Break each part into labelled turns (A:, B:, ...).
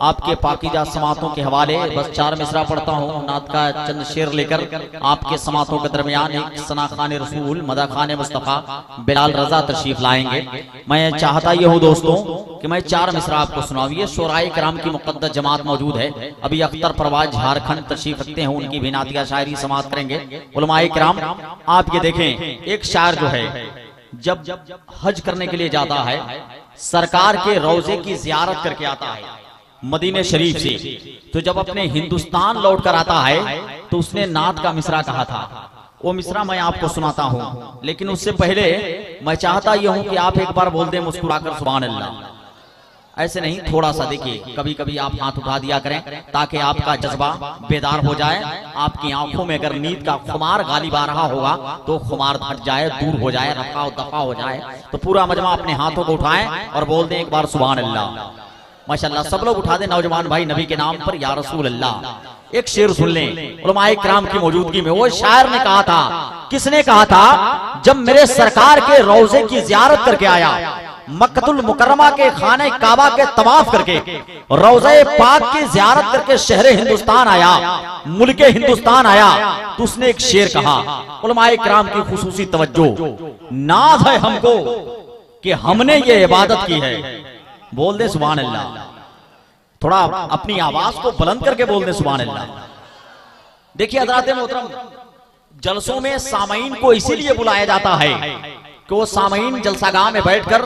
A: आपके पाकीज़ा समातों के हवाले बस 4 मिसरा पढ़ता हूँ नात का चंद शेर लेकर आपके समातों के दरमियान एक सना खान रसूल मदा खान मुस्तफ़ा बिलाल रजा तशरीफ लाएंगे। मैं चाहता ये हूँ दोस्तों कि मैं 4 मिसरा आपको सुनाऊँ। ये शोराए किराम की मुक़द्दस जमात मौजूद है। अभी अख्तर परवाज झारखंड तशरीफ रखते हैं, उनकी भी नातिया शायरी समात करेंगे उलमाए किराम। आप ये देखें, एक शायर जो है जब हज करने के लिए जाता है सरकार के रोजे की जियारत करके आता है मदीने शरीफ से, तो जब अपने हिंदुस्तान लौट कर आता है तो उसने नात का मिसरा कहा था। वो मिसरा मैं आपको सुनाता हूँ, लेकिन उससे पहले मैं चाहता यह हूं कि आप एक बार बोल दें मुस्कुराकर सुभान अल्लाह। ऐसे नहीं, थोड़ा सा देखिए, कभी कभी आप हाथ उठा दिया करें ताकि आपका जज्बा बेदार हो जाए। आपकी आंखों में अगर नींद का खुमार गालिब आ रहा होगा तो खुमार हट जाए, दूर हो जाए, रफा और दफा हो जाए। तो पूरा मजमा अपने हाथों को उठाएं और बोल दें एक बार सुभान अल्लाह। माशाअल्लाह, सब लोग उठा दें नौजवान भाई नबी के नाम पर या रसूल अल्लाह। एक शेर सुन लें उलमाए किराम की मौजूदगी में। वो शायर ने कहा था, किसने कहा था? जब मेरे सरकार के रोजे की जियारत करके आया, मक्कतुल मुकर्रमा के खाने काबा के तवाफ करके, रोज़े पाक की जियारत करके शहरे हिंदुस्तान आया, मुल्के हिंदुस्तान आया, तो उसने एक शेर कहा। उलमाए किराम की खुसूसी तवज्जो, नाज है हमको कि हमने ये इबादत की है। बोल दे सुभान अल्लाह। थोड़ा अपनी आवाज को बुलंद करके बोल दे सुभान अल्लाह। देखिए हज़रात मोहतरम, जलसों में सामईन को इसीलिए बुलाया जाता है कि वो सामईन जलसागाह में बैठकर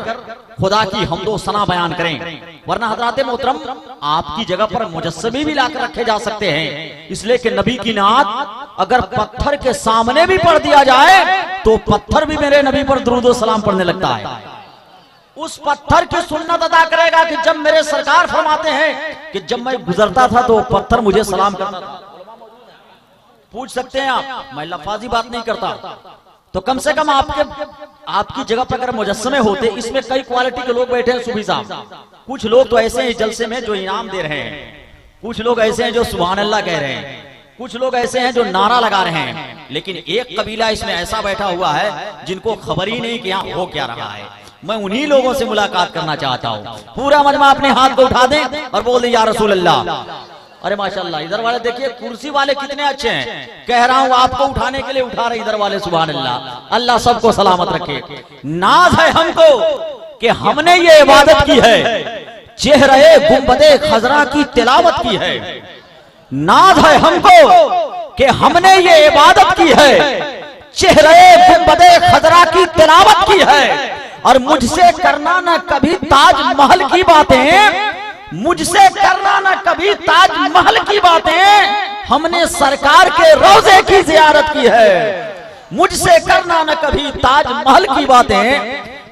A: खुदा की हम्दो सना बयान करें। वरना हज़रात मोहतरम आपकी जगह पर मुजस्समे भी लाकर रखे जा सकते हैं, इसलिए कि नबी की नात अगर पत्थर के सामने भी पढ़ दिया जाए तो पत्थर भी मेरे नबी पर दुरूद व सलाम पढ़ने लगता है। उस पत्थर की सुन्नत अदा करेगा कि जब मेरे सरकार फरमाते हैं कि जब मैं गुजरता था तो पत्थर मुझे सलाम करता था। पूछ सकते हैं आप, मैं लफाजी बात नहीं करता, तो कम से कम आपकी जगह पर अगर मुजस्समे होते। इसमें कई क्वालिटी के लोग बैठे हैं सुबह साहब। कुछ लोग तो ऐसे हैं जलसे में जो इनाम दे रहे हैं, कुछ लोग ऐसे हैं जो सुभान अल्लाह कह रहे हैं, कुछ लोग ऐसे हैं जो नारा लगा रहे हैं। लेकिन एक कबीला इसमें ऐसा बैठा हुआ है जिनको खबर ही नहीं कि यहाँ हो क्या रहा है। मैं उन्हीं लोगों से मुलाकात करना चाहता हूँ। पूरा मजमा अपने हाथ को उठा दें और बोल दें या रसूल अल्लाह। अरे माशाअल्लाह, इधर वाले देखिए कुर्सी वाले कितने अच्छे हैं। कह रहा हूँ आपको उठाने के लिए उठा रहे इधर वाले, सुभान अल्लाह। अल्लाह सबको सलामत रखे। नाज है हमको कि हमने ये इबादत की है, चेहरे गुंबदे खजरा की तिलावत की है। नाज है हमको कि हमने ये इबादत की है, चेहरे गुंबदे खजरा की तिलावत की है। और मुझसे करना न कभी ताजमहल की बातें, मुझसे करना न कभी ताजमहल की बातें, हमने सरकार के रोजे की जियारत की है। मुझसे करना न कभी ताजमहल की बातें,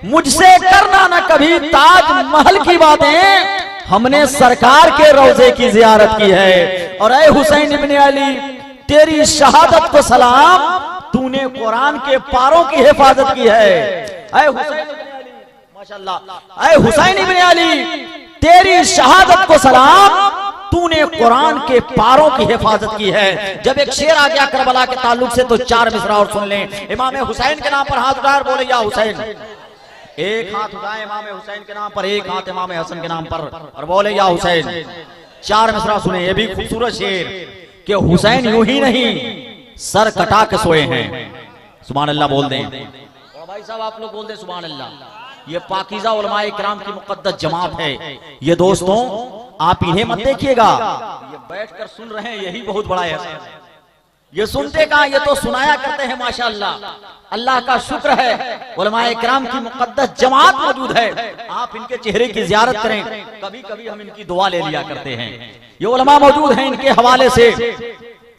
A: मुझसे करना न कभी ताजमहल की बातें, हमने सरकार के रोजे की जियारत की है। और ऐ हुसैन इब्ने अली, तेरी शहादत को सलाम, तूने कुरान के पारों की हिफाजत की है। ऐ हुसैन माशाअल्लाह, ऐ हुसैन इब्ने अली, तेरी शहादत को सलाम, तूने कुरान के पारों की हिफाजत की है। जब एक शेर आ गया करबला के ताल्लुक से तो 4 मिसरा और सुन लें। इमाम हुसैन के नाम पर हाथ उठाकर बोले या हुसैन। एक हाथ उठाए इमाम हुसैन के नाम पर, एक हाथ इमाम हसन के नाम पर और बोले या हुसैन। 4 मिसरा सुने। ये भी खूबसूरत शेर कि हुसैन यूं ही नहीं सर कटा के सोए हैं। सुभान अल्लाह बोल दें। और भाई साहब आप लोग बोल दें सुभान अल्लाह। ये पाकीज़ा उलमाए किराम की मुक़द्दस जमात है। ये दोस्तों आप इन्हें मत देखिएगा, ये बैठकर सुन रहे हैं, यही बहुत बड़ा है। ये सुनते कहां, ये तो सुनाया करते हैं माशाअल्लाह। अल्लाह का शुक्र है उलमाए किराम की मुक़द्दस जमात मौजूद है। आप इनके चेहरे की जियारत करें, कभी कभी हम इनकी दुआ ले लिया करते हैं। ये उलमा मौजूद हैं, इनके हवाले से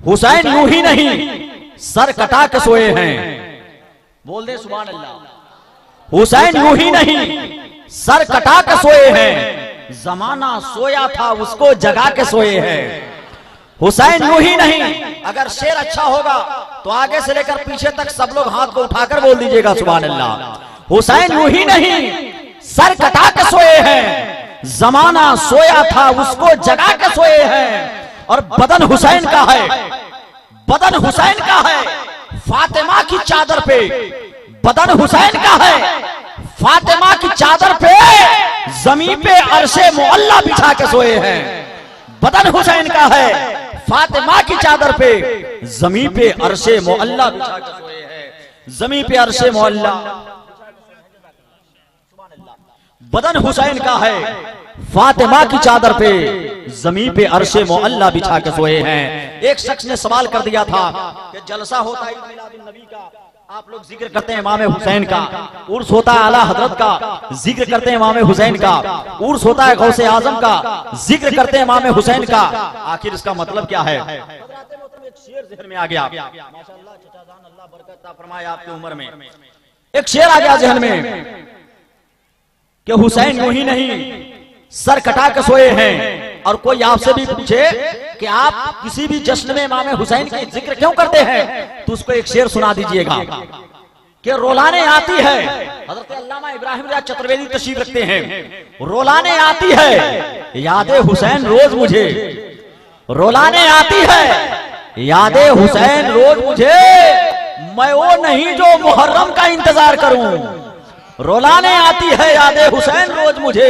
A: हुसैन यूं ही नहीं सर कटा के सोए हैं। बोल दे सुभान अल्लाह। हुसैन यूं ही नहीं सर कटा के सोए हैं, जमाना सोया था उसको जगा के सोए हैं। हुसैन यूं ही नहीं, अगर शेर अच्छा होगा तो आगे से लेकर पीछे तक सब लोग हाथ को उठाकर बोल दीजिएगा सुभान अल्लाह। हुसैन यूं ही नहीं सर कटा के सोए हैं, जमाना सोया था उसको जगा के सोए हैं। और बदन हुसैन का है, बदन हुसैन का है फातिमा की चादर पे, बदन हुसैन का है फातिमा की चादर पे जमीन पे अरशे मुअल्ला बिछा के सोए हैं। बदन हुसैन का है, फातिमा की चादर पे जमीन पे अरशे मुअल्ला बिछा के सोए हैं। जमीन पे अरशे मुअल्ला, बदन हुसैन का है, फातिमा की चादर पे जमीन पे अरशे मुअल्ला बिछा के सोए हैं। एक शख्स ने सवाल कर दिया था कि जलसा होता है नबी का, आप लोग जिक्र करते हैं इमाम हुसैन का, उर्स होता है आला हजरत का, जिक्र करते हैं इमाम हुसैन का, उर्स होता है गौसे आजम का, जिक्र करते हैं इमाम हुसैन का, आखिर इसका मतलब क्या है? एक शेर ज़हन में आ गया, माशाअल्लाह चचाजान, अल्लाह बरकत फरमाए आपकी उम्र में। एक शेर आ गया ज़हन में कि हुसैन यूं ही नहीं सर कटा के सोए हैं। और कोई आपसे भी पूछे कि आप किसी भी जश्न में इमाम हुसैन की जिक्र क्यों करते हैं, तो उसको एक शेर सुना दीजिएगा कि रोलाने आती है। हज़रत अल्लामा इब्राहिम रियाज़ चतुर्वेदी तशरीफ रखते हैं, रोलाने आती है यादे हुसैन रोज मुझे, रोलाने आती है यादे हुसैन रोज मुझे, मैं वो नहीं जो मुहर्रम का इंतजार करूं। रोलाने आती है यादे हुसैन रोज मुझे,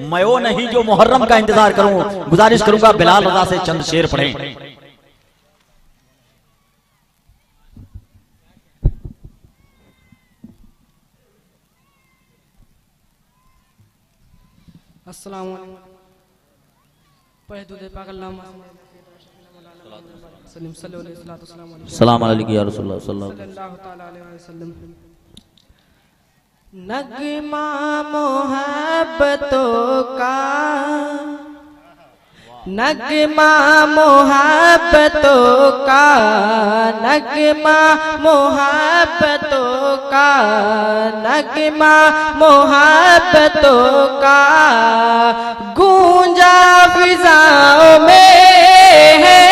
A: मैं वो नहीं जो मुहर्रम का इंतजार करूं। गुजारिश करूंगा बिलाल रजा से चंद शेर पढ़ें।
B: अस्सलाम वालेकुम। पढ़े दूध पाक अल्लाहुम्मा
A: सलाम अलैकुम या रसूलुल्लाह
B: सल्लल्लाहु तआला अलैहि वसल्लम। नगमा मोहब्बतों का, नगमा मोहब्बतों का, नगमा मोहब्बतों का, नगमा मोहब्बतों का गूंजा फिजाओं में है।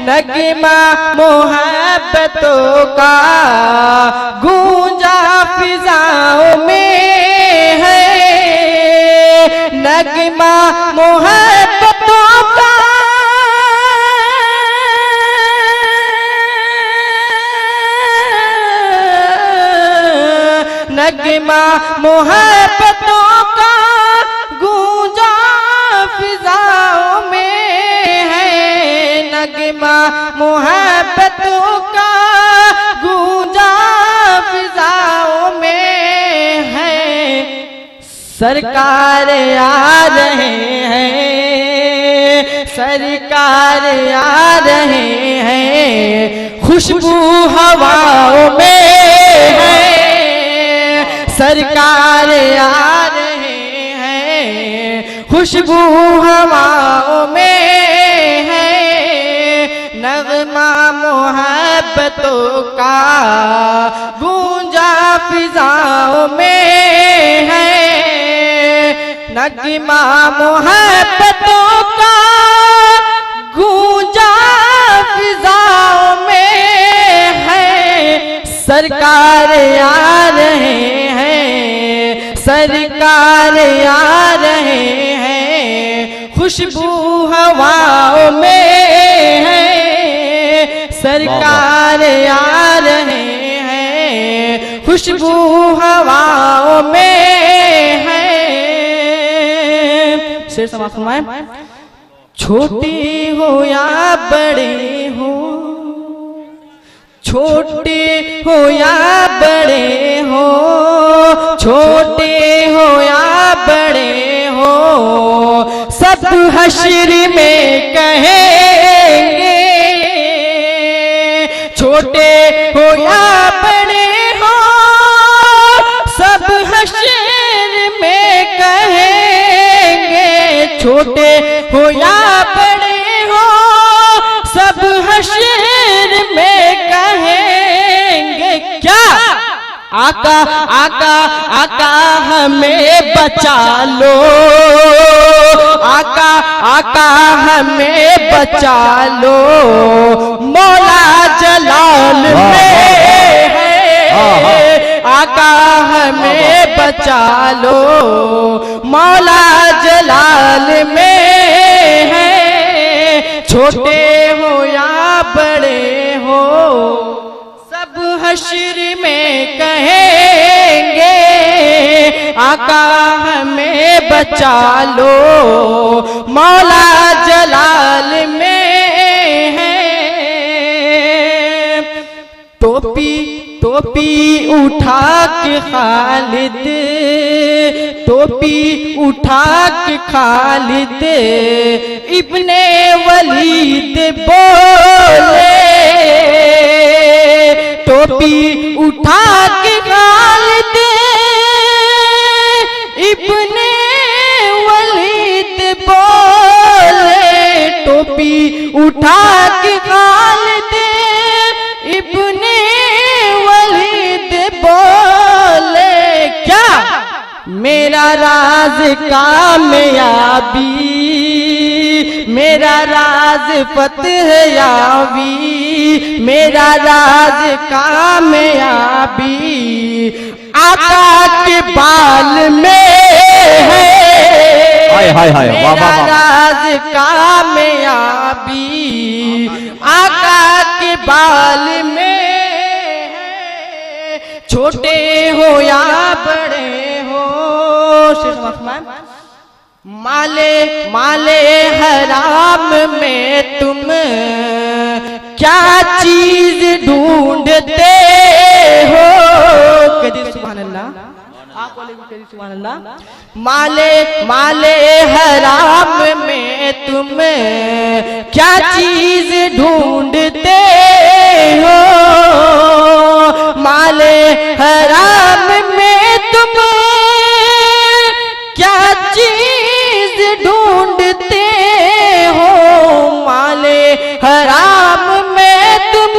B: नगमा मोहब्बतों का गूंजा फिजाओं में है। नगमा मोहब्बतों का, नगमा मोहब्बतों का गूंजा फिजाओं में है। नगमा मोहब्बतों का गूंजा फिजाओं में है। सरकार आ रहे हैं, सरकार आ रहे हैं, खुशबू हवाओं में है। सरकार आ रहे हैं, खुशबू हवाओं में है। नगमा मोहब्बतों का गूंजा फिजाओं में है। नगमा मोहब्बतों का गूंजा फिजाओं में है। सरकार आ रहे हैं, सरकार आ रहे हैं, खुशबू हवाओं में है। सरकार आ रहे हैं, खुशबू हवाओं में है। शेर समाप्त फरमाएं। छोटी हो या बड़े हो, छोटे हो या बड़े हो, छोटे हो या बड़े हो, सब हश्र में कहेंगे। छोटे हो या बड़े हो, सब हश्र में कहेंगे। छोटे हो या बड़े हो, सब हश्र में कहेंगे। क्या आका आका आका हमें बचा लो, आका आका हमें बचा लो, मौला जलाल में है। आका हमें बचा लो, मौला जलाल में है। छोटे हो या बड़े हो, सब हश्र में कहेंगे। आका हमें बचा लो, मौला जलाल में है। टोपी टोपी उठा के खालिद, टोपी उठा के खालिद इब्ने वलीद बोले, टोपी उठा के खालिद इब्ने वलीद बोले, टोपी उठा के खालिद इब्ने वलीद बोले। क्या मेरा राज कामयाबी, मेरा राज फतह याबी, मेरा राज कामयाबी आका के बाल में है। मेरा राज कामयाबी आका के बाल में है। छोटे हो या बड़े हो, माले माले हराम में तुम क्या चीज ढूंढते हो। कदीर सुभान अल्लाह, आप बोले कदीर सुभान अल्लाह। माले माले हराम में तुम क्या चीज ढूंढते हो, माले हराम में तुम क्या चीज ढूंढते हो, माले हराम में तुम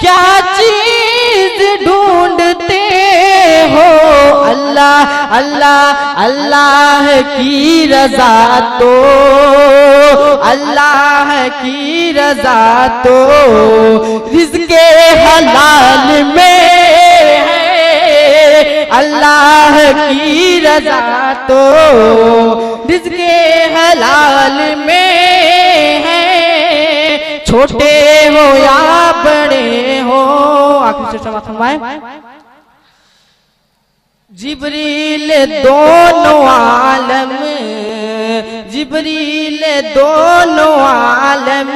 B: क्या चीज ढूंढते हो। अल्लाह अल्लाह अल्लाह की रजा तो, अल्लाह की रजा तो रिज़्क़े हलाल में है। अल्लाह की रजा तो रिज़्क़े हलाल में है। छोटे हो या बड़े हो, आखिर से समाप्त फरमाएं। जिब्रील दोनों आलम, जिब्रील दोनों आलम,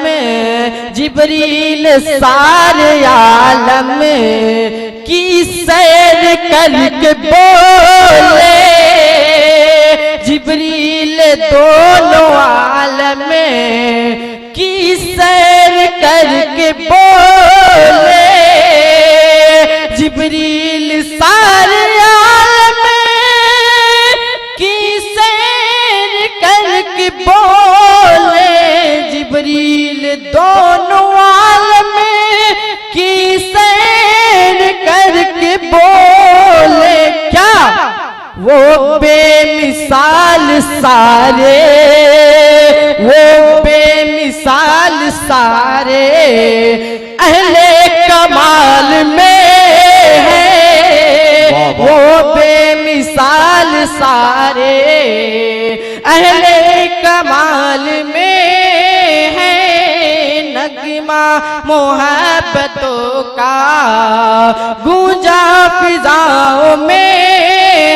B: जिब्रील सारे आलम की सैर करके बोले, जिब्रील दोनों आलम की सैर करके बोले, जिब्रील सारे बोले, जिब्रील दोनों आलम की सैर करके बोले। क्या वो बेमिसाल सारे, वो बेमिसाल सारे अहले कमाल में है। वो बेमिसाल सारे अहले कमाल में है। नगमा मोहब्बतों का गूंजा फिजाओं में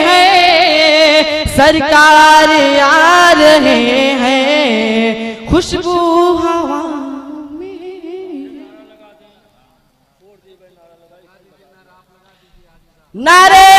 B: है। सरकार आ रहे हैं खुशबू हवा में। नारे